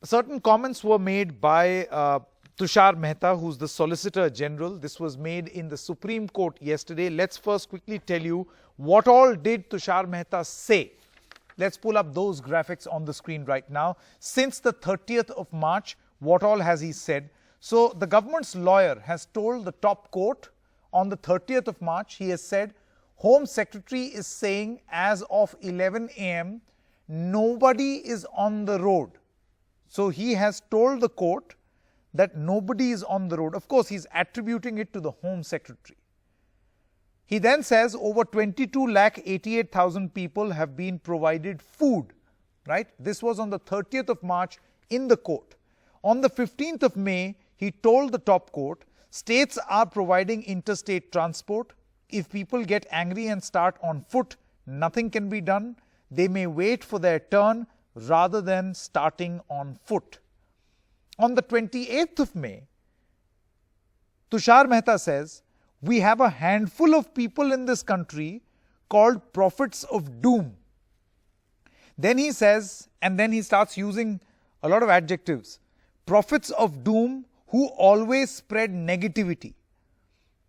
certain comments were made by Tushar Mehta, who's the Solicitor General. This was made in the Supreme Court yesterday. Let's first quickly tell you what all did Tushar Mehta say. Let's pull up those graphics on the screen right now. Since the 30th of March, what all has he said? So the government's lawyer has told the top court on the 30th of March, he has said, Home Secretary is saying as of 11 a.m., nobody is on the road. So he has told the court that nobody is on the road. Of course, he's attributing it to the Home Secretary. He then says over 22,88,000 people have been provided food, right? This was on the 30th of March in the court. On the 15th of May, he told the top court, states are providing interstate transport. If people get angry and start on foot, nothing can be done. They may wait for their turn rather than starting on foot. On the 28th of May, Tushar Mehta says, we have a handful of people in this country called prophets of doom. Then he says, and then he starts using a lot of adjectives. Prophets of doom who always spread negativity.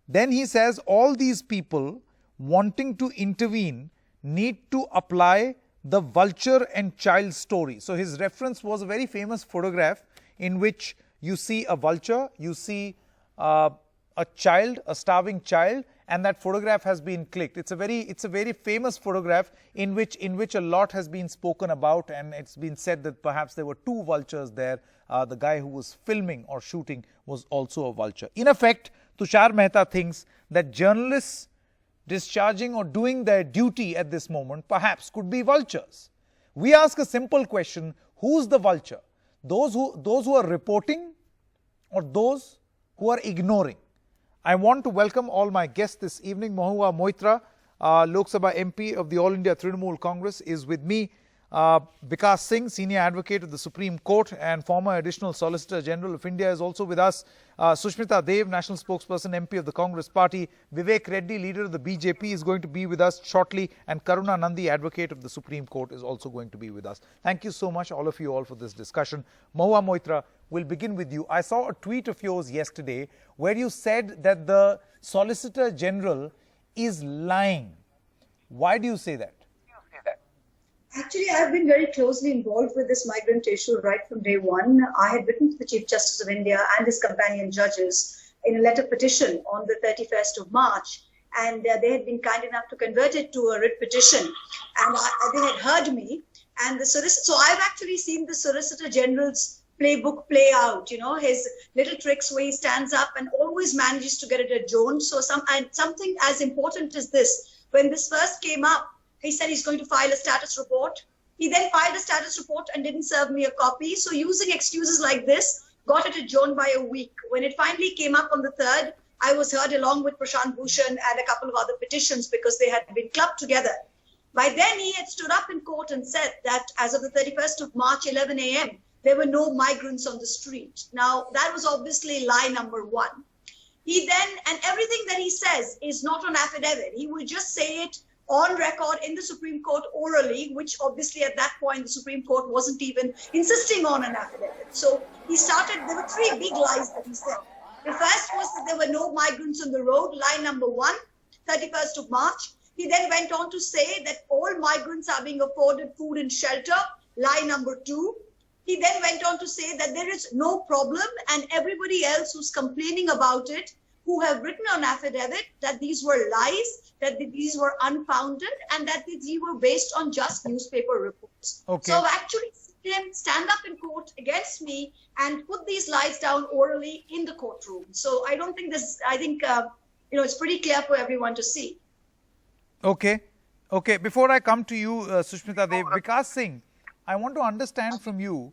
Then he says all these people wanting to intervene need to apply the vulture and child story. So his reference was a very famous photograph in which you see a vulture, you see a child, a starving child, and that photograph has been clicked. It's a very famous photograph in which a lot has been spoken about, and it's been said that perhaps there were two vultures there. The guy who was filming or shooting was also a vulture. In effect, Tushar Mehta thinks that journalists discharging or doing their duty at this moment perhaps could be vultures. We ask a simple question, who's the vulture? Those who are reporting or those who are ignoring? I want to welcome all my guests this evening. Mahua Moitra, Lok Sabha MP of the All India Trinamool Congress, is with me. Vikas Singh, Senior Advocate of the Supreme Court and former Additional Solicitor General of India, is also with us. Sushmita Dev, National Spokesperson, MP of the Congress Party. Vivek Reddy, Leader of the BJP, is going to be with us shortly. And Karuna Nandi, Advocate of the Supreme Court, is also going to be with us. Thank you so much, all of you all, for this discussion. Mahua Moitra, we'll begin with you. I saw a tweet of yours yesterday where you said that the Solicitor General is lying. Why do you say that? Actually, I've been very closely involved with this migrant issue right from day one. I had written to the Chief Justice of India and his companion judges in a letter petition on the 31st of March. And they had been kind enough to convert it to a writ petition. And they had heard me. And so I've actually seen the Solicitor General's playbook play out, you know, his little tricks where he stands up and always manages to get it adjourned. So something as important as this, when this first came up, he said he's going to file a status report. He then filed a status report and didn't serve me a copy. So using excuses like this, got it adjourned by a week. When it finally came up on the 3rd, I was heard along with Prashant Bhushan and a couple of other petitions because they had been clubbed together. By then, he had stood up in court and said that as of the 31st of March, 11 a.m., there were no migrants on the street. Now, that was obviously lie number one. He then, and everything that he says is not on affidavit. He will just say it on record in the Supreme Court orally, which obviously at that point the Supreme Court wasn't even insisting on an affidavit. So he started, there were three big lies that he said. The first was that there were no migrants on the road, lie number one, 31st of March. He then went on to say that all migrants are being afforded food and shelter, lie number two. He then went on to say that there is no problem and everybody else who's complaining about it, who have written on affidavit that these were lies, that these were unfounded, and that these were based on just newspaper reports. Okay. So I've actually seen him stand up in court against me and put these lies down orally in the courtroom. So I don't think this, I think, it's pretty clear for everyone to see. Okay. Okay. Before I come to you, Sushmita Dev, Vikas Singh, I want to understand from you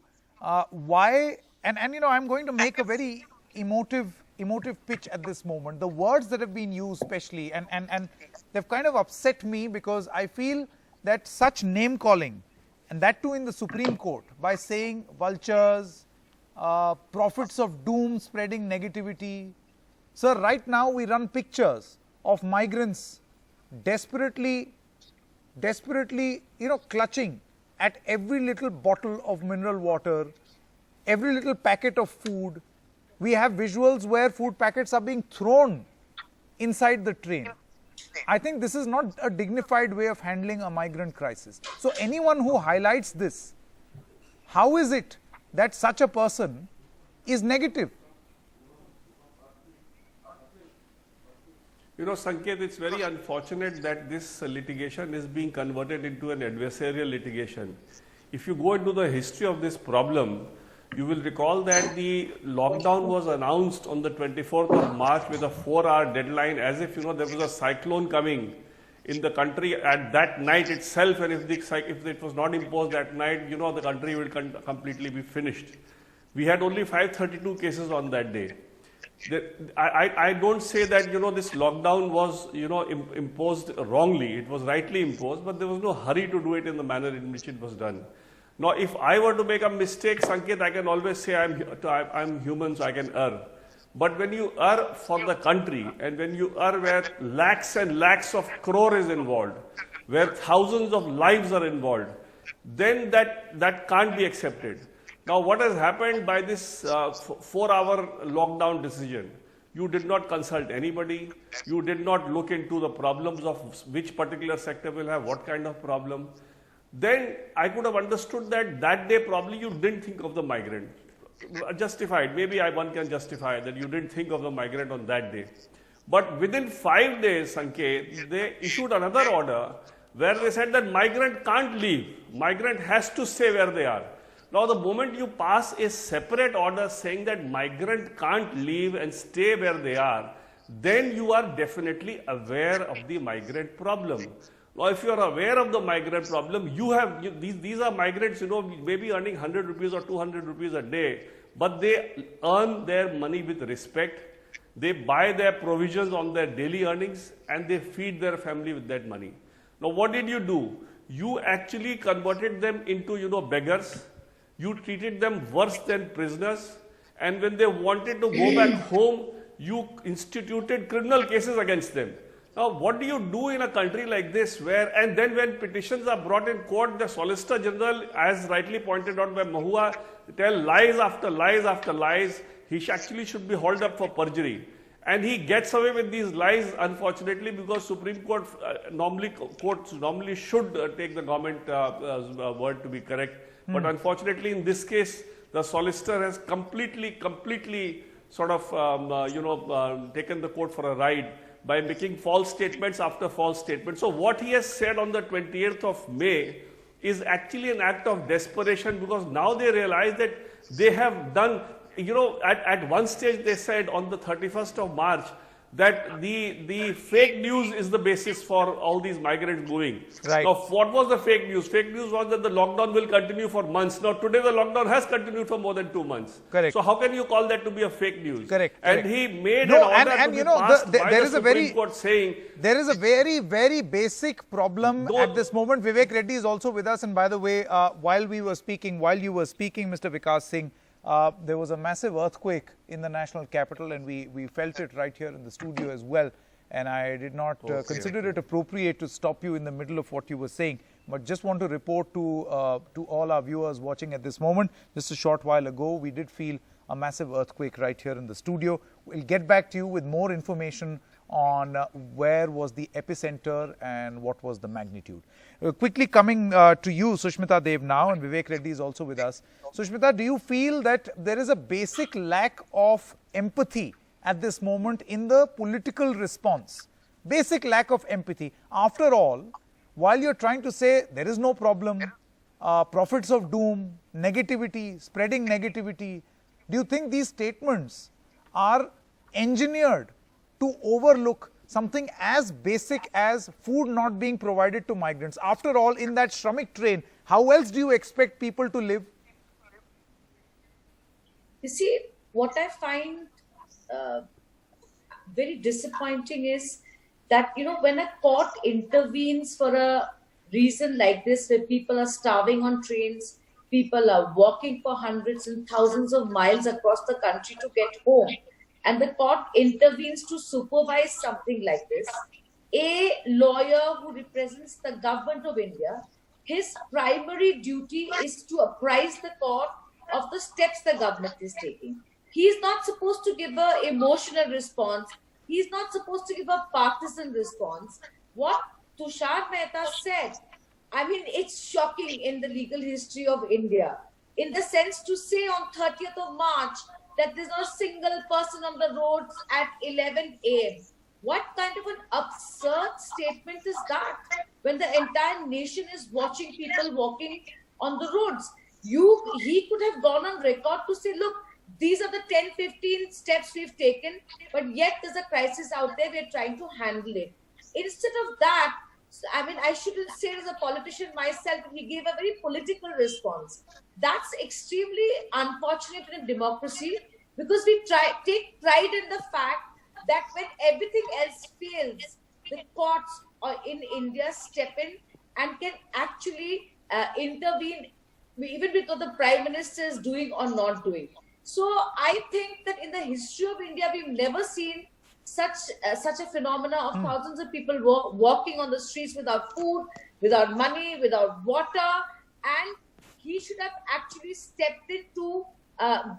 why, and I'm going to make a very emotive pitch at this moment. The words that have been used especially, and they've kind of upset me because I feel that such name calling, and that too in the Supreme Court, by saying vultures, prophets of doom spreading negativity. Sir, right now we run pictures of migrants desperately, clutching at every little bottle of mineral water, every little packet of food. We have visuals where food packets are being thrown inside the train. I think this is not a dignified way of handling a migrant crisis. So anyone who highlights this, how is it that such a person is negative? You know, Sanket, it's very unfortunate that this litigation is being converted into an adversarial litigation. If you go into the history of this problem, you will recall that the lockdown was announced on the 24th of March with a 4-hour deadline, as if, you know, there was a cyclone coming in the country at that night itself, and if it was not imposed that night, you know, the country will completely be finished. We had only 532 cases on that day. I don't say that, you know, this lockdown was, you know, imposed wrongly. It was rightly imposed, but there was no hurry to do it in the manner in which it was done. Now, if I were to make a mistake, Sanket, I can always say I'm human, so I can err. But when you err for the country, and when you err where lakhs and lakhs of crore is involved, where thousands of lives are involved, then that can't be accepted. Now, what has happened by this 4-hour lockdown decision? You did not consult anybody. You did not look into the problems of which particular sector will have what kind of problem. Then I could have understood that day probably you didn't think of the migrant. Justified. Maybe one can justify that you didn't think of the migrant on that day. But within 5 days, Sanket, they issued another order where they said that migrant can't leave. Migrant has to stay where they are. Now, the moment you pass a separate order saying that migrant can't leave and stay where they are, then you are definitely aware of the migrant problem. Now, if you are aware of the migrant problem, these are migrants, you know, maybe earning 100 rupees or 200 rupees a day, but they earn their money with respect. They buy their provisions on their daily earnings, and they feed their family with that money. Now, what did you do? You actually converted them into, you know, beggars. You treated them worse than prisoners, and when they wanted to go back home, you instituted criminal cases against them. Now, what do you do in a country like this and then when petitions are brought in court, the Solicitor General, as rightly pointed out by Mahua, tell lies after lies after lies. He actually should be hauled up for perjury. And he gets away with these lies, unfortunately, because Supreme Court courts normally should take the government word to be correct. But unfortunately, in this case, the solicitor has completely sort of, taken the court for a ride by making false statements after false statements. So what he has said on the 28th of May is actually an act of desperation, because now they realize that they have done, you know, at one stage they said on the 31st of March that the fake news is the basis for all these migrants moving. Right. Now, what was the fake news? Fake news was that the lockdown will continue for months. Now, today the lockdown has continued for more than 2 months. Correct. So, how can you call that to be a fake news? Correct. And he made an order to be passed by the Supreme Court saying... There is a very, very basic problem at this moment. Vivek Reddy is also with us. And by the way, while you were speaking, Mr. Vikas Singh, there was a massive earthquake in the national capital, and we felt it right here in the studio as well. And I did not consider it appropriate to stop you in the middle of what you were saying, but just want to report to all our viewers watching at this moment, just a short while ago, we did feel a massive earthquake right here in the studio. We'll get back to you with more information on where was the epicenter and what was the magnitude. Quickly coming to you, Sushmita Dev now, and Vivek Reddy is also with us. Sushmita, do you feel that there is a basic lack of empathy at this moment in the political response? Basic lack of empathy. After all, while you're trying to say there is no problem, prophets of doom, negativity, spreading negativity, do you think these statements are engineered to overlook something as basic as food not being provided to migrants? After all, in that Shramik train, how else do you expect people to live? You see, what I find very disappointing is that, you know, when a court intervenes for a reason like this, where people are starving on trains, people are walking for hundreds and thousands of miles across the country to get home, and the court intervenes to supervise something like this, a lawyer who represents the government of India, his primary duty is to apprise the court of the steps the government is taking. He is not supposed to give an emotional response. He is not supposed to give a partisan response. What Tushar Mehta said, I mean, it's shocking in the legal history of India, in the sense to say on 30th of March that there's not a single person on the roads at 11 a.m. What kind of an absurd statement is that when the entire nation is watching people walking on the roads? He could have gone on record to say, look, these are the 10, 15 steps we've taken, but yet there's a crisis out there, we're trying to handle it. Instead of that, I mean, I shouldn't say it as a politician myself, but he gave a very political response. That's extremely unfortunate in a democracy, because we take pride in the fact that when everything else fails, the courts in India step in and can actually intervene, even because the Prime Minister is doing or not doing. So I think that in the history of India, we've never seen such a phenomena of thousands of people walking on the streets without food, without money, without water. And he should have actually stepped in to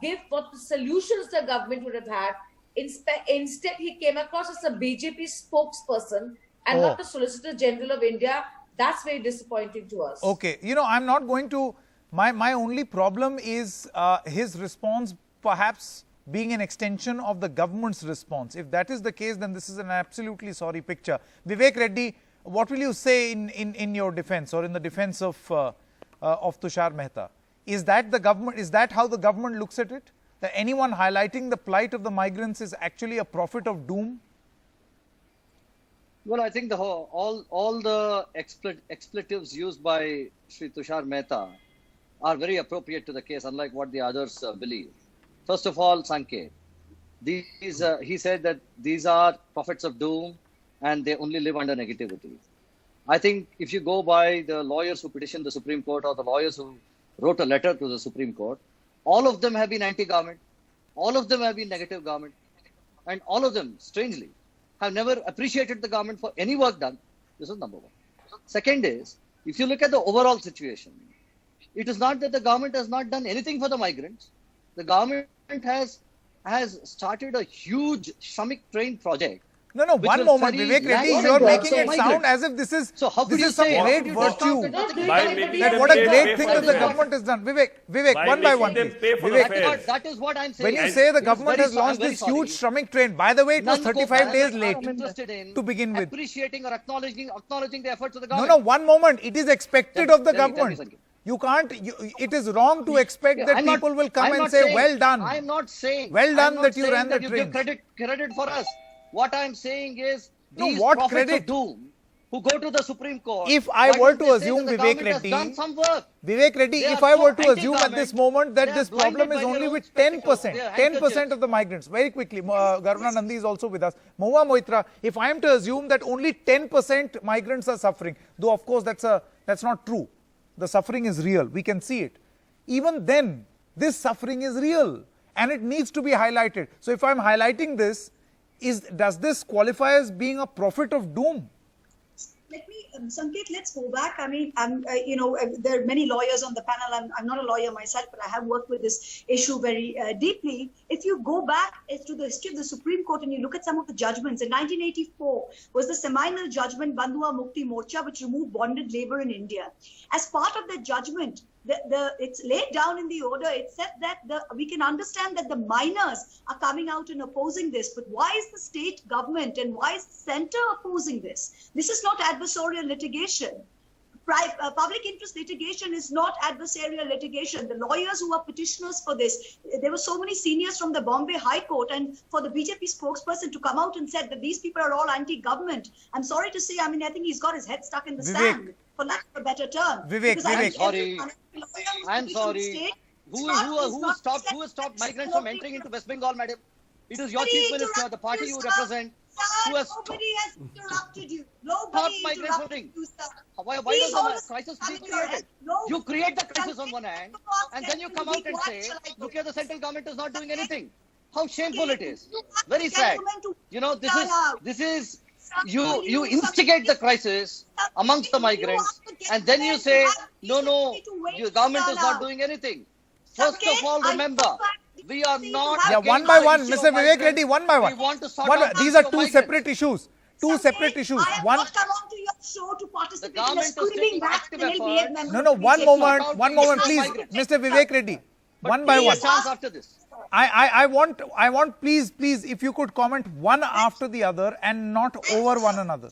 give what the solutions the government would have had. Instead, he came across as a BJP spokesperson and not the Solicitor General of India. That's very disappointing to us. Okay, I'm not going to... My only problem is his response perhaps being an extension of the government's response. If that is the case, then this is an absolutely sorry picture. Vivek Reddy, what will you say in your defense or in the defense of Tushar Mehta? Is that the government? Is that how the government looks at it? That anyone highlighting the plight of the migrants is actually a prophet of doom? Well, I think all the expletives used by Sri Tushar Mehta are very appropriate to the case, unlike what the others believe. First of all, Sanket. He said that these are prophets of doom and they only live under negativity. I think if you go by the lawyers who petitioned the Supreme Court or the lawyers who wrote a letter to the Supreme Court, all of them have been anti-government, all of them have been negative government, and all of them, strangely, have never appreciated the government for any work done. This is number one. Second is, if you look at the overall situation, it is not that the government has not done anything for the migrants. The government has started a huge Shramik train project. No, one moment, Vivek Reddy, you are making it sound as if this is some great virtue. That what a great thing that the government has done. Vivek, one by one, please. Vivek, that is what I'm saying. When you say the government has launched this huge Shramik train, by the way, it was 35 days late to begin with. Appreciating or acknowledging the efforts of the government. No, one moment. It is expected of the government. You can't, it is wrong to expect that people will come and say, well done. I'm not saying. Well done that you ran the train. train. You give credit for us. What I'm saying is, these prophets of doom who go to the Supreme Court. If I were to assume, Vivek Reddy, if I were to assume at this moment that this problem is only with 10% of the migrants, very quickly, Garuna Nandi is also with us. Mahua Moitra, if I am to assume that only 10% migrants are suffering, though of course that's not true. The suffering is real. We can see it. Even then, this suffering is real and it needs to be highlighted. So if I'm highlighting this, does this qualify as being a prophet of doom? Let me, Sanket, let's go back. I mean, there are many lawyers on the panel. I'm not a lawyer myself, but I have worked with this issue very deeply. If you go back to the history of the Supreme Court and you look at some of the judgments, in 1984 was the seminal judgment Bandhuwa Mukti Morcha, which removed bonded labor in India. As part of that judgment, it's laid down in the order. It said that we can understand that the miners are coming out and opposing this, but why is the state government and why is the center opposing this? This is not adversarial litigation. Public interest litigation is not adversarial litigation. The lawyers who are petitioners for this, there were so many seniors from the Bombay High Court, and for the BJP spokesperson to come out and said that these people are all anti-government. I'm sorry to say, I think he's got his head stuck in the sand, for lack of a better term. I'm sorry. Who has stopped migrants from entering into West Bengal, madam? It is your chief minister, the party you represent. Nobody has interrupted you. Nobody interrupted you, sir. Why does the crisis be created? You create the crisis on one hand, and then you come out and say, look here, the central government is not doing anything. How shameful it is. Very sad. This is you instigate the crisis amongst the migrants, and then you say, no, the government is not doing anything. First of all, remember, we are not. Yeah, against one by the one, issue Mr. of Vivek migrants. Reddy, one by one. We want to sort One- out the these issue are of two migrants. separate issues. Two Sanket, separate issues. I have One. not come on to your show to participate in a government is screaming taking match active and he'll behave efforts. member No, of no, the one BJP. moment, Please, please, migrants. Mr. Vivek Reddy. But One by give one. a chance after this. I want, please, if you could comment one after the other and not over one another.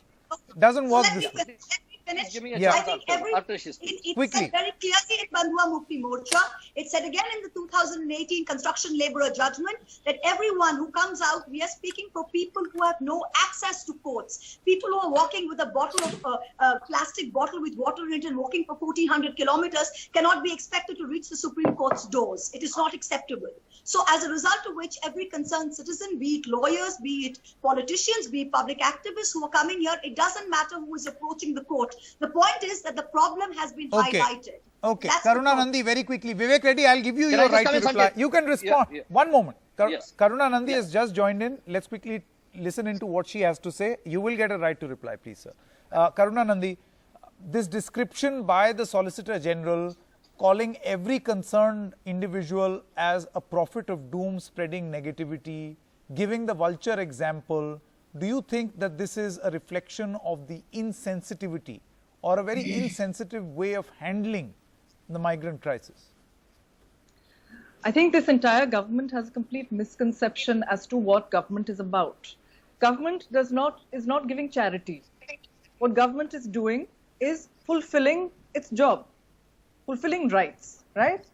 Doesn't work Let me this way. finish. Let me finish. Give me a Yeah. I chance think after she speaks. it Quickly. said very clearly in Bandhua Mukti Morcha, it said again in the 2018 construction laborer judgment that everyone who comes out, we are speaking for people who have no access to courts, people who are walking with a bottle of plastic bottle with water in it and walking for 1400 kilometers cannot be expected to reach the Supreme Court's doors. It is not acceptable. So as a result of which, every concerned citizen, be it lawyers, be it politicians, be it public activists who are coming here, it doesn't matter who is approaching the court. The point is that the problem has been Okay. highlighted. Okay, That's the Karuna problem. Nandi, very quickly. Vivek Reddy, I'll give you Can I your just right come to in, reply. Sanket? You can respond. Yeah. One moment. Yes. Karuna Nandi Yes. has just joined in. Let's quickly listen into what she has to say. You will get a right to reply, please, sir. Karuna Nandi, this description by the Solicitor General calling every concerned individual as a prophet of doom, spreading negativity, giving the vulture example, do you think that this is a reflection of the insensitivity or a very insensitive way of handling the migrant crisis? I think this entire government has a complete misconception as to what government is about. Government is not giving charity. What government is doing is fulfilling its job, fulfilling rights, right?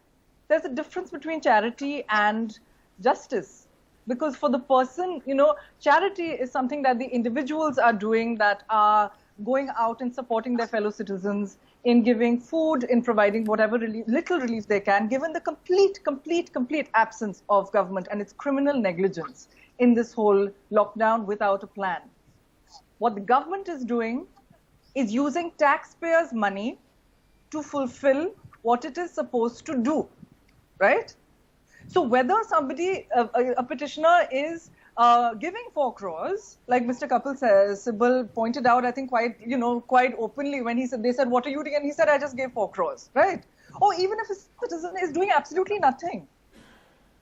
There's a difference between charity and justice. Because for the person, charity is something that the individuals are doing, that are going out and supporting their fellow citizens in giving food, in providing whatever little relief they can, given the complete absence of government and its criminal negligence in this whole lockdown without a plan. What the government is doing is using taxpayers' money to fulfill what it is supposed to do, right? So whether somebody, a petitioner is giving 4 crores, like Mr. Kapil Sibal pointed out, I think quite openly when they said, what are you doing? And he said, I just gave 4 crores, right? Or even if a citizen is doing absolutely nothing.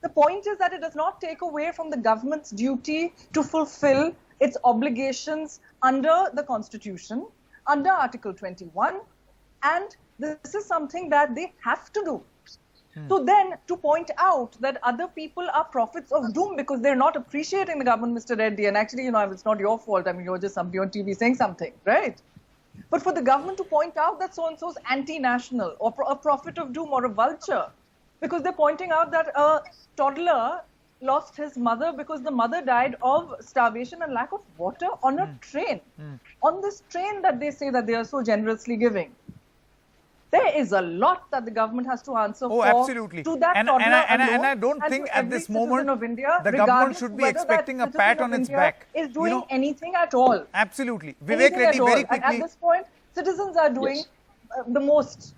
The point is that it does not take away from the government's duty to fulfill its obligations under the Constitution, under Article 21, and this is something that they have to do. So then to point out that other people are prophets of doom because they're not appreciating the government, Mr. Reddy, and actually, it's not your fault. I mean, you're just somebody on TV saying something, right? But for the government to point out that so-and-so's anti-national or a prophet of doom or a vulture, because they're pointing out that a toddler lost his mother because the mother died of starvation and lack of water on a train. On this train that they say that they are so generously giving. There is a lot that the government has to answer for. Absolutely. To that And toddler I alone, don't and think to at every this citizen moment of India, the government regardless should be whether that expecting a citizen pat of on its India back. is doing anything at all. Absolutely. Vivek Anything Reddy, at all. very And quickly. at this point, citizens are doing Yes. the most.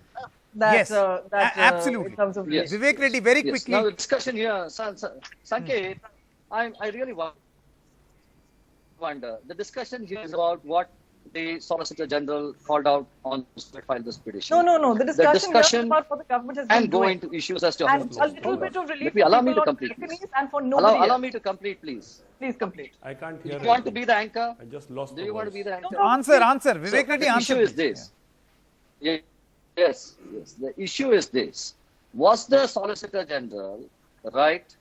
That, Yes, absolutely. In terms of Yes. Vivek Reddy, very Yes. quickly. Now the discussion here, Sanket, I really wonder. The discussion here is about what the Solicitor General called out on file this petition. No. The discussion here is discussion about what the government has been and go doing. into issues as to how And a little bit of relief Let me allow for me to people on complete, please. balconies and for nobody Allow else. me to complete, please. Please complete. I can't Do hear you want to anything. be the anchor? I just lost Do the you want to voice. be the anchor? Answer. Vivek So Reddy, the answer. issue is please. this. Yes. The issue is this. Was the Solicitor General right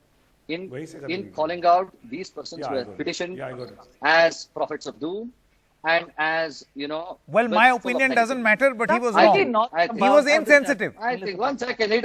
Wait a second. in calling out these persons Yeah, who I have got it. petitioned Yeah, I got it. as prophets of doom and as, Well, with my full of opinion doesn't negativity? matter, but he was That's really wrong. not I- about He was every insensitive. I think, one second, it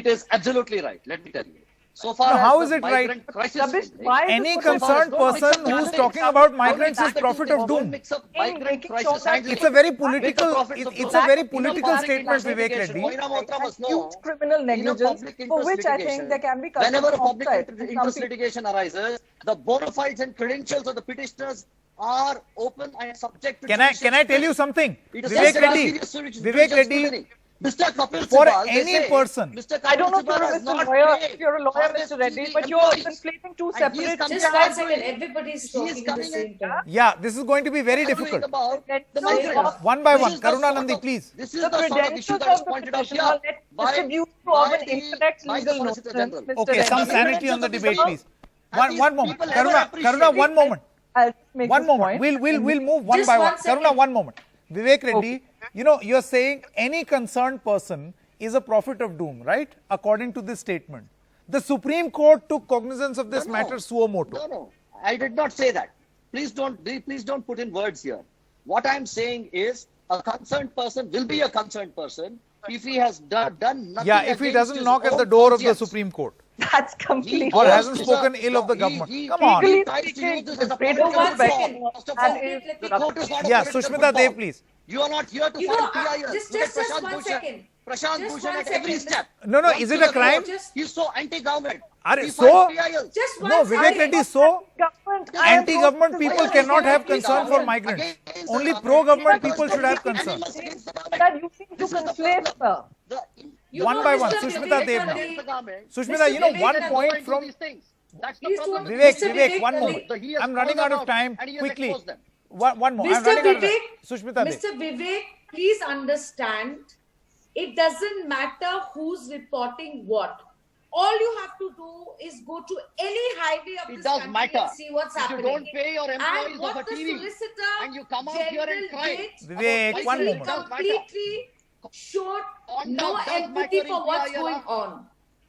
is absolutely right. Let me tell you. So far No, as how the is it migrant right? crisis Rabish, is why is Any this so concerned difficult? person who's talking about migrants is prophet of doom. Mix up In migrant making crisis sure that- handling It's a very with the political. prophets of It's doom. a very In a political public statement, Vivek investigation, Reddy. Moina Motra must know, Huge criminal negligence public for which I interest think there can be litigation, whenever a public homicide. interest litigation arises, the bona fides and credentials of the petitioners are open and subject to Can I judicial tell you scrutiny. something? It is Vivek just a Reddy, serious judicial Vivek Reddy, scrutiny. Mr. Kapil For Sibal, they any say, person. Mr. I Kapil don't know if Sibal you're a has Mr. not Lawyer, paid if you're a lawyer, for the Mr. Reddy, TV but you're employees. conflating two And he is separate coming Just and one arguing. second. Everybody's He is talking at the coming same and time. Yeah, this is going to be very arguing difficult. about the Credentials migrants. of- One by This one. is the Karuna sort Nandi, of- please. This is The the sort of issue credentials that is of the pointed out professional here net by distribute of by an incorrect by the legal Solicitor notion, General. Mr. Okay, some Reddy. sanity on the debate, please. And One these moment. people never Karuna, appreciate one it. moment. I'll make One this moment. point. We'll move one Just by one one. second. Karuna, one moment. Vivek Reddy, you know, you're saying any concerned person is a prophet of doom, right? According to this statement. The Supreme Court took cognizance of this No, matter suo moto. No, I did not say that. Please don't put in words here. What I'm saying is a concerned person will be a concerned person if he has done nothing. Yeah, if he against doesn't his knock at own the door of the conscience. Supreme Court. That's completely Or goes hasn't to spoken the- ill of the he- government. he- Come he on. Legally tries to speaking, use this the as a freedom political of football. speech First of that all, is the corrupt. court is not a Yeah, political Sushmita football. Dev, please. You are not here to You fight know, PIL. just Look at one Prashant second. Prashant Just Bhushan one at every second. step. No, Comes is to it the a crime? court, He's so anti-government. Are He so? fights PIL. Just one No, second. Vivek Reddy, so Government and anti-government those- people Why cannot are have you concern for government migrants. against the Only government? pro-government Because people the should have people concern. against the government. that you seem to This is the conflate, problem. sir. You One know, by Mr. one. Sushmita Vivek Dev now. Reddy, Sushmita, Mr. you know, Vivek one Reddy, point from That's the Please problem. don't- Vivek, Mr. Vivek, Vivek one Reddy. moment. I'm running out of time. And he has Quickly. exposed them. One more. I'm Mr. running out of time. Vivek, Sushmita Dev. Mr. Vivek, please understand, it doesn't matter who's reporting what. All you have to do is go to any highway of It this does country matter. and see what's If happening. you don't pay your employees And of what a the TV Solicitor and you come out here and General cry did Vivek, is one he moment. completely showed Conduct no does empathy matter for in what's PIL. going on.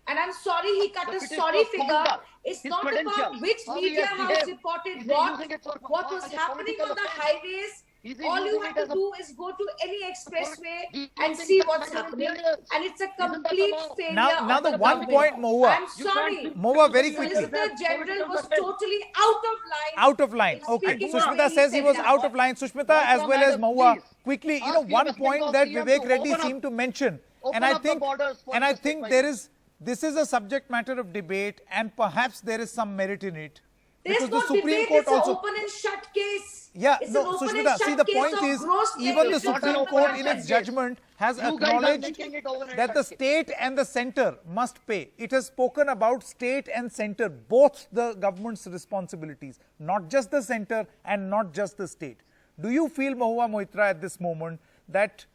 And I'm sorry he cut The a critics sorry of figure. conduct, It's his not about credentials, which how he media has house behaved. reported Is he what. using it for What was as a happening political on the offense? highways. Is he All you using have it to as a- do is go to any expressway Do you and think see that what's matter in happening. PIL? And it's a Isn't that the complete law? failure. Now of the the one government. point, Mahua. I'm You sorry. can't- Mahua, very The quickly. Solicitor General was totally out of line. Out of line. in Okay. speaking what Sushmita he says he said was now. out of line. Sushmita, One as from well as Madam, Mahua, please. quickly, you Ask know, the one West point Bengal that CM Vivek to Reddy open up- seemed to mention, open and I up the think, borders for and I domestic think there is, this is a subject matter of debate, and perhaps there is some merit in it. There's Because no the Supreme debate. Court It's an also. open and shut case. Yeah, It's no, an open Sushmita, and see shut the case point of is, gross even the negligence Supreme of Court the in its judges. judgment has You guys are acknowledged making it over and that the shut state and the center must pay. It has spoken about state and center, both the government's responsibilities, not just the center and not just the state. Do you feel, Mahua Moitra, at this moment that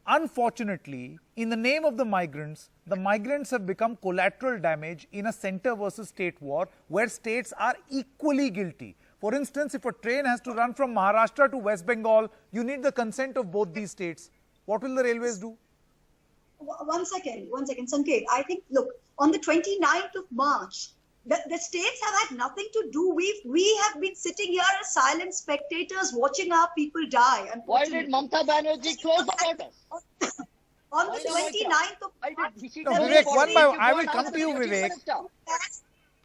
unfortunately, in the name of the migrants have become collateral damage in a center versus state war where states are equally guilty? For instance, if a train has to run from Maharashtra to West Bengal, you need the consent of both these states. What will the railways do? One second, Sanket. I think, look, on the 29th of March, the states have had nothing to do. We have been sitting here as silent spectators watching our people die. Why did Mamata Banerjee close the borders? On the 29th of Why March, did she No, close the Vivek, borders? one by You one. I go will and come ask to you, the Chief Vivek. Minister.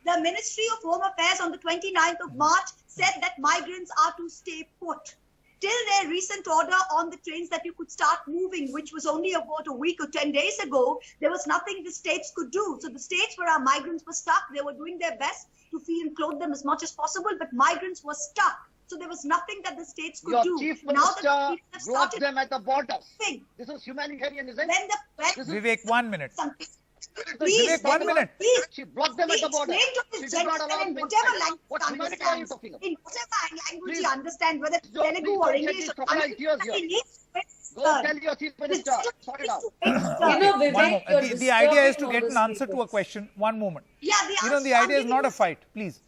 the Ministry of Home Affairs on the 29th of March said that migrants are to stay put. Till their recent order on the trains that you could start moving, which was only about a week or 10 days ago, there was nothing the states could do. So the states where our migrants were stuck, they were doing their best to feed and clothe them as much as possible, but migrants were stuck. So there was nothing that the states could Your do. Chief Now Minister that the states have blocked started them at the borders. moving, This is humanitarianism. when Vivek, 1 minute. please, Vivek, 1 minute. please, She blocked them at the border. explain to She this did not gentleman allow in them whatever inside. language What he humanity are you understands, talking about? in whatever language he Please. understands, whether it's Don't- Telugu please or don't English shed or these crocodile Tamil, tears here. he needs to wait his Go turn. tell your Chief Minister. Sort it out. You know, One Vivek, moment. you're The idea is to disturbing get all an those answer to people. a question. 1 moment. Yeah, You know, the idea is not a fight. Please.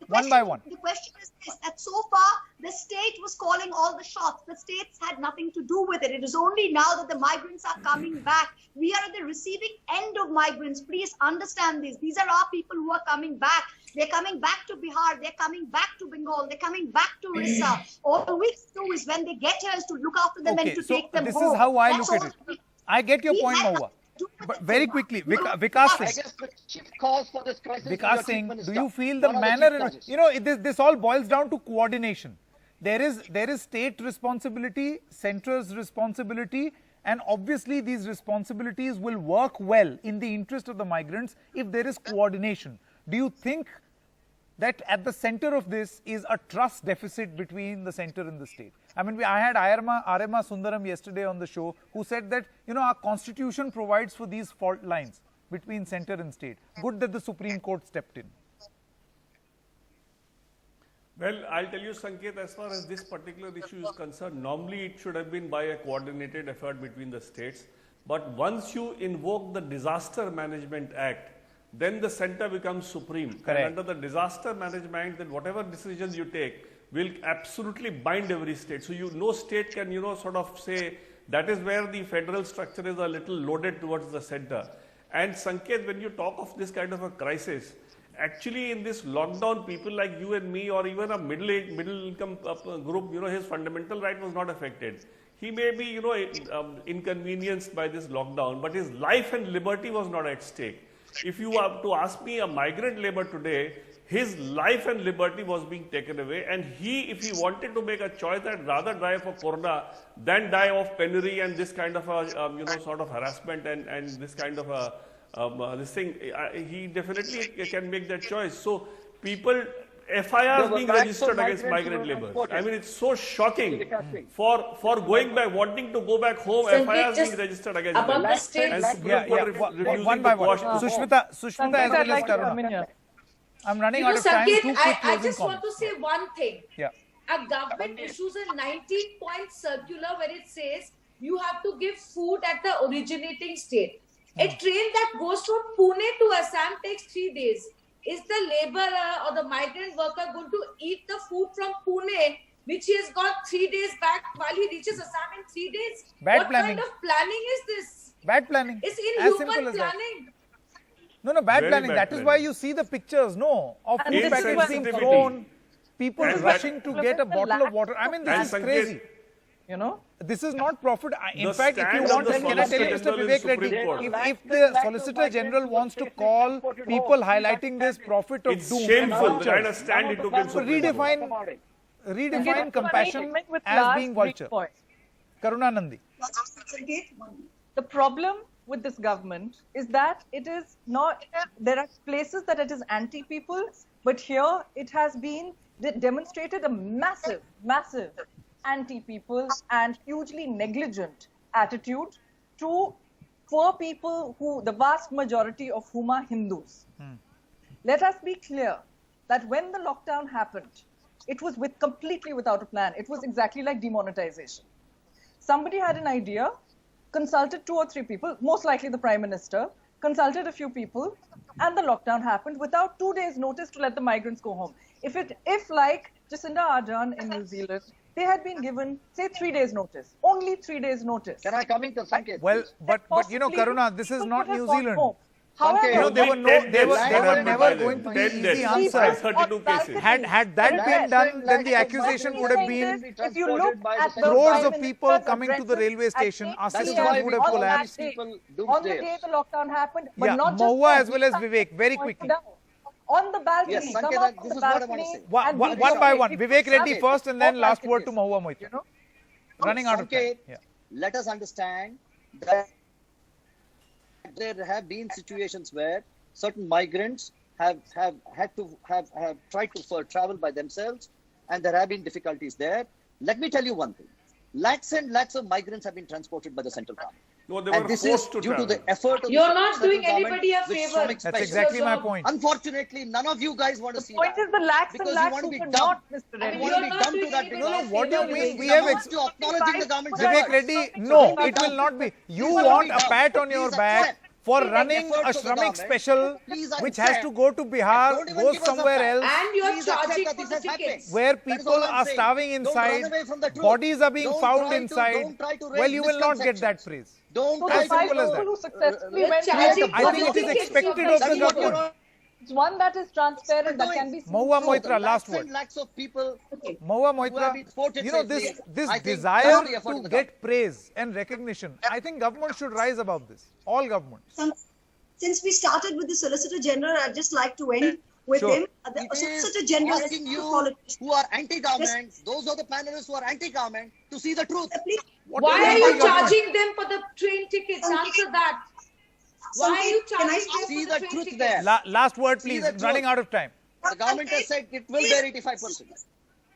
One by one. The question is this, that so far the state was calling all the shots. The states had nothing to do with it. It is only now that the migrants are coming back. We are at the receiving end of migrants. Please understand this. These are our people who are coming back. They're coming back to Bihar. They're coming back to Bengal. They're coming back to Orissa. All we do is when they get here is to look after them Okay, and to so take them this home. is how I That's look at all it. we- I get your we point, had Mahua. nothing to do with But it very so quickly, far. Vikas I Singh. guess the chief cause for this crisis is your Vikas Chief Singh, Minister. do you feel the One of manner chief in causes. you know this all boils down to coordination. There is state responsibility, centre's responsibility, and obviously these responsibilities will work well in the interest of the migrants if there is coordination. Do you think that at the center of this is a trust deficit between the center and the state? I mean, I had Arema Sundaram yesterday on the show who said that, our constitution provides for these fault lines between center and state. Good that the Supreme Court stepped in. Well, I'll tell you, Sanket, as far as this particular issue is concerned, normally it should have been by a coordinated effort between the states. But once you invoke the Disaster Management Act, then the center becomes supreme. Correct. And under the Disaster Management, then whatever decisions you take will absolutely bind every state. So no state can, sort of say that is where the federal structure is a little loaded towards the center. And Sanket, when you talk of this kind of a crisis, actually in this lockdown, people like you and me or even a middle income group, his fundamental right was not affected. He may be, inconvenienced by this lockdown, but his life and liberty was not at stake. If you are to ask me, a migrant labor today, his life and liberty was being taken away, and if he wanted to make a choice, I'd rather die for corona than die of penury and this kind of a, sort of harassment and this kind of a, this thing, he definitely can make that choice. So people, FIRs being registered against migrant labor. I mean, it's so shocking for going back, wanting to go back home, Sanket, FIRs being registered against about them. the states. And Supreme Court refusing One by to one. quash- Sushmita as Sanket, well I'd like as to come in Karuna. here. I'm running out of time. Sanket, Two quick I closing just want comments. to say one thing. Yeah. A government issues a 19-point circular where it says you have to give food at the originating state. A train that goes from Pune to Assam takes 3 days. Is the laborer or the migrant worker going to eat the food from Pune, which he has got 3 days back, while he reaches Assam in 3 days? Bad What planning. kind of planning is this? Bad planning. It's As simple inhuman as that. planning. No, bad Very planning. bad That is planning. why you see the pictures, of And food this is packets what- being Insensitivity. thrown, people And rushing to get a bottle of water. I mean, this And is Sanket, crazy. This is not profit. In The fact, if you stand want, of the can I tell you, Solicitor Mr. General in Vivek Reddy, Supreme Court. if the Solicitor General wants to call people highlighting this profit of It's doom and shameful, the kind vultures, of stand he took in Supreme Court. redefine compassion With as last being brief vulture. point. Karuna Nandi. Sanket, The problem with this government is that it is not, there are places that it is anti-people, but here it has been demonstrated a massive anti-people and hugely negligent attitude to poor people who, the vast majority of whom are Hindus. Let us be clear that when the lockdown happened, it was completely without a plan. It was exactly like demonetization. Somebody had an idea, consulted 2 or 3 people, most likely the Prime Minister, consulted a few people, and the lockdown happened without 2 days' notice to let the migrants go home. If like Jacinda Ardern in New Zealand, they had been given, say, 3 days' notice, only 3 days' notice. Can I come into Sanket? Well, but Possibly Karuna, this is people not could have New gone Zealand. home. However, They were Only 10 days never happened going to by be then. 10 easy days. answers. 32 cases. Had that been done, then the accusation would have been if you look at the crores Prime of people Minister's coming to the addresses railway at station, 8 our That is systems why would we have call collapsed. that people on the doomsdayers. day the lockdown happened, but Yeah, not just Mahua that, as well as Sanket Vivek, very pointed quickly. out, on the balcony, Yes, come Sanket, up on this the is what I want to balcony say. and One be by sure. one. If Vivek you Reddy have first and then four last word to balconies, Mahua Moitra. you know? Running out of time. Sanket, Yeah. let us understand that there have been situations where certain migrants have tried to travel by themselves, and there have been difficulties there. Let me tell you one thing: lakhs and lakhs of migrants have been transported by the central government. No, they And were this is forced to due to travel. the effort of You're the not central doing government, anybody a which favor. some That's expect. exactly my So- point. Unfortunately, none of you guys want to see Point that. is the lakhs Because and you lakhs want to who be could dumb. not, Mr. You Reddy. want You're to be not dumb to doing that anybody because No, a no, what do you favor. mean? We Come have on to acknowledging the government's Vivek efforts. Reddy, So no, don't be it will dumb. not be. You Please want don't a be pat dumb. on your Please back accept. for Please running accept a the Shramik government. special Please which has accept. to go to Bihar, Don't even goes give us a somewhere fact. else, And you're Please accept charging that for this the has happened. tickets. where That is people all I'm are saying. starving Don't inside, run away from the truth. bodies are being Don't found try to- inside. don't try to raise Well, you will not get that misconceptions. praise. Don't So try the As to five simple as that. people who successfully You're went charging I for think the it is tickets. expected You're of the doing That is what government. It's one that is transparent, that can be seen. Mahua through. Moitra, last word. Lakhs of people. Mahua Who have Moitra, been voted this safely. I think desire that's the effort to of the get praise and recognition, I think government should rise above this. All governments. Since we started with the Solicitor General, I'd just like to end with Sure. him. The It Solicitor is General is asking not a you politician. who are anti-government, those are the panelists who are anti-government, to see the truth. Please, What Why is are you anti-government? charging them for the train tickets? Answer that. Why are you Sanket, can I charging say- them See for the the train truth tickets? there. Last word, See please. the truth. Running out of time. The government has said it will bear 85%.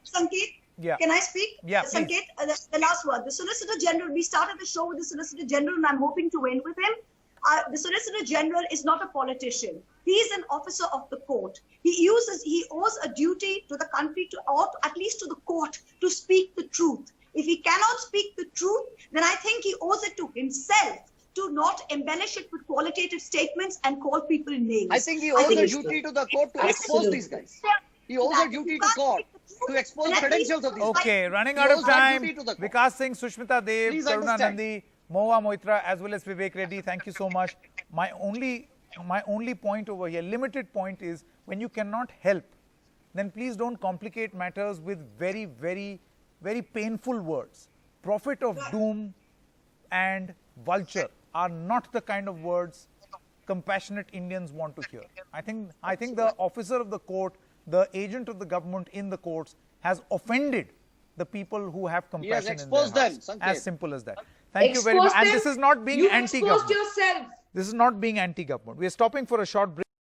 Sanket, Yeah. Can I speak? Yeah, Sanket, the last word. The Solicitor General, we started the show with the Solicitor General and I'm hoping to end with him. The Solicitor General is not a politician. He is an officer of the court. He owes a duty to the country, or at least to the court, to speak the truth. If he cannot speak the truth, then I think he owes it to himself to not embellish it with qualitative statements and call people names. I think he owes a it's- duty to the court to expose these guys. He owes a duty to court to expose credentials of these guys. Okay, running He out of owes that time. duty to the court. Vikas Singh, Sushmita Dev, Please Karuna understand. Nandi, Mohua Moitra, as well as Vivek Reddy. Thank you so much. My only point over here, limited point, is when you cannot help, then please don't complicate matters with very, very, very painful words. Prophet of doom and vulture are not the kind of words compassionate Indians want to hear. I think the officer of the court, the agent of the government in the courts, has offended the people who have compassion has in their exposed them, hearts. Sanket. As simple as that. Thank you very much. Expose And them. this is not being You anti-government. exposed yourself. This is not being anti-government. We are stopping for a short break.